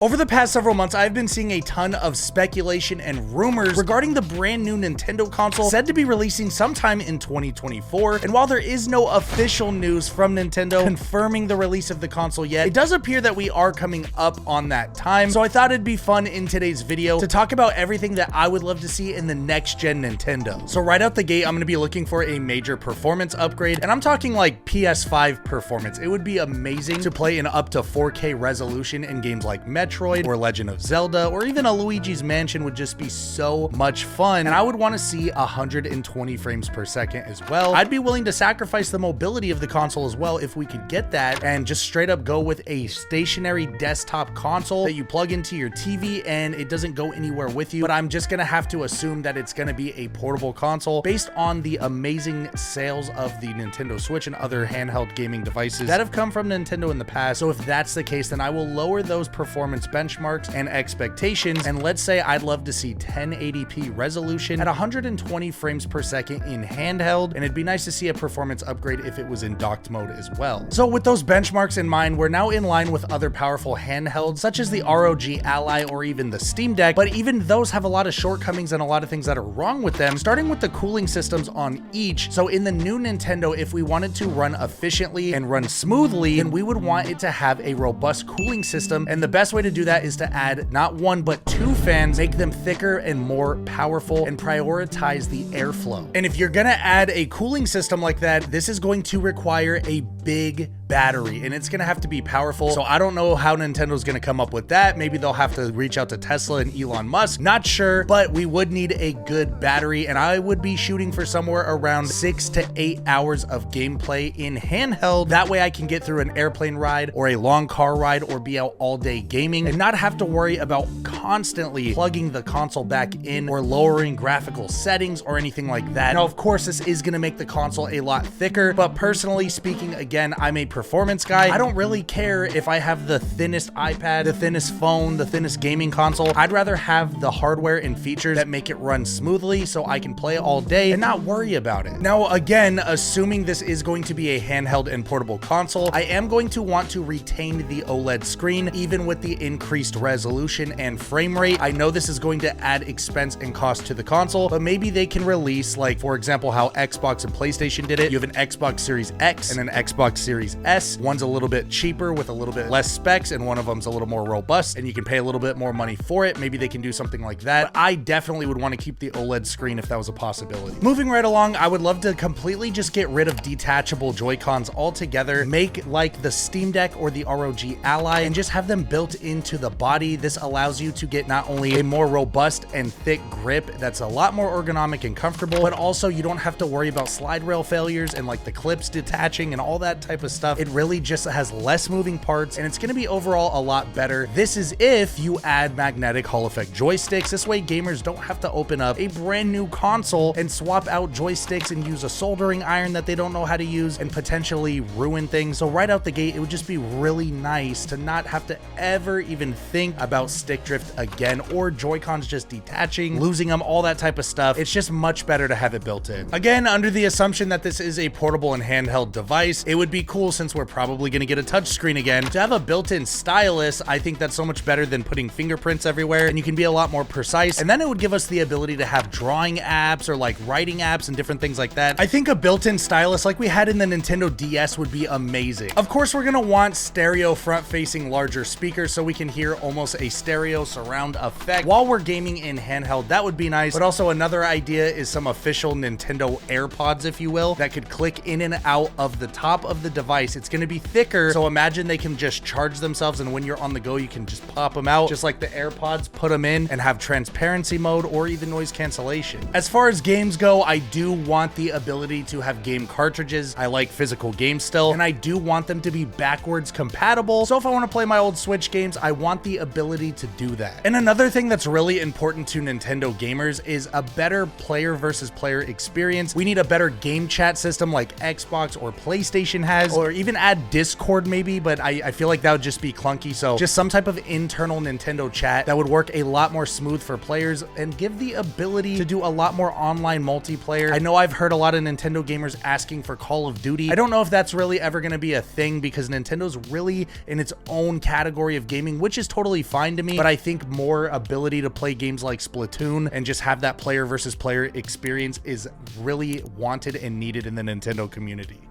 Over the past several months, I've been seeing a ton of speculation and rumors regarding the brand new Nintendo console said to be releasing sometime in 2024. And while there is no official news from Nintendo confirming the release of the console yet, it does appear that we are coming up on that time. So I thought it'd be fun in today's video to talk about everything that I would love to see in the next gen Nintendo. So right out the gate, I'm going to be looking for a major performance upgrade, and I'm talking like PS5 performance. It would be amazing to play in up to 4K resolution in games like Metroid or Legend of Zelda, or even a Luigi's Mansion would just be so much fun. And I would want to see 120 frames per second as well. I'd be willing to sacrifice the mobility of the console as well if we could get that, and just straight up go with a stationary desktop console that you plug into your TV and it doesn't go anywhere with you. But I'm just gonna have to assume that it's gonna be a portable console based on the amazing sales of the Nintendo Switch and other handheld gaming devices that have come from Nintendo in the past. So if that's the case, then I will lower those performance benchmarks and expectations, and let's say I'd love to see 1080p resolution at 120 frames per second in handheld, and it'd be nice to see a performance upgrade if it was in docked mode as well. So with those benchmarks in mind, we're now in line with other powerful handhelds such as the ROG Ally or even the Steam Deck, but even those have a lot of shortcomings and a lot of things that are wrong with them, starting with the cooling systems on each. So in the new Nintendo, if we wanted to run efficiently and run smoothly, then we would want it to have a robust cooling system, and the best way to do that is to add not one but two fans, make them thicker and more powerful, and prioritize the airflow. And if you're gonna add a cooling system like that, this is going to require a big battery, and it's gonna have to be powerful. So I don't know how Nintendo's gonna come up with that. Maybe they'll have to reach out to Tesla and Elon Musk, not sure, but we would need a good battery, and I would be shooting for somewhere around 6 to 8 hours of gameplay in handheld. That way I can get through an airplane ride or a long car ride or be out all day gaming and not have to worry about constantly plugging the console back in or lowering graphical settings or anything like that. Now, of course, this is gonna make the console a lot thicker, but personally speaking, again, I'm a performance guy. I don't really care if I have the thinnest iPad, the thinnest phone, the thinnest gaming console. I'd rather have the hardware and features that make it run smoothly so I can play all day and not worry about it. Now, again, assuming this is going to be a handheld and portable console, I am going to want to retain the OLED screen, even with the increased resolution and frame rate. I know this is going to add expense and cost to the console, but maybe they can release, like, for example, how Xbox and PlayStation did it. You have an Xbox Series X and an Xbox Series S. One's a little bit cheaper with a little bit less specs, and one of them's a little more robust, and you can pay a little bit more money for it. Maybe they can do something like that. But I definitely would want to keep the OLED screen if that was a possibility. Moving right along, I would love to completely just get rid of detachable Joy-Cons altogether, make like the Steam Deck or the ROG Ally, and just have them built into the body. This allows you to get not only a more robust and thick grip that's a lot more ergonomic and comfortable, but also you don't have to worry about slide rail failures and like the clips detaching and all that type of stuff. It really just has less moving parts, and it's going to be overall a lot better. This is if you add magnetic Hall effect joysticks. This way gamers don't have to open up a brand new console and swap out joysticks and use a soldering iron that they don't know how to use and potentially ruin things. So right out the gate, it would just be really nice to not have to ever even think about stick drift again, or Joy-Cons just detaching, losing them, all that type of stuff. It's just much better to have it built in. Again, under the assumption that this is a portable and handheld device, it would be cool, since we're probably going to get a touchscreen again, to have a built-in stylus. I think that's so much better than putting fingerprints everywhere, and you can be a lot more precise. And then it would give us the ability to have drawing apps or like writing apps and different things like that. I think a built-in stylus like we had in the Nintendo DS would be amazing. Of course, we're going to want stereo front-facing larger speakers so we can hear almost a stereo surround effect while we're gaming in handheld. That would be nice. But also another idea is some official Nintendo AirPods, if you will, that could click in and out of the top of the device. It's going to be thicker, so imagine they can just charge themselves, and when you're on the go, you can just pop them out, just like the AirPods, put them in, and have transparency mode or even noise cancellation. As far as games go, I do want the ability to have game cartridges. I like physical games still, and I do want them to be backwards compatible. So if I want to play my old Switch games, I want the ability to do that. And another thing that's really important to Nintendo gamers is a better player versus player experience. We need a better game chat system like Xbox or PlayStation has, or even add Discord maybe, but I feel like that would just be clunky. So just some type of internal Nintendo chat that would work a lot more smooth for players and give the ability to do a lot more online multiplayer. I know I've heard a lot of Nintendo gamers asking for Call of Duty. I don't know if that's really ever going to be a thing because Nintendo's really in its own category of gaming, which is totally fine to me, but I think more ability to play games like Splatoon and just have that player versus player experience is really wanted and needed in the Nintendo community.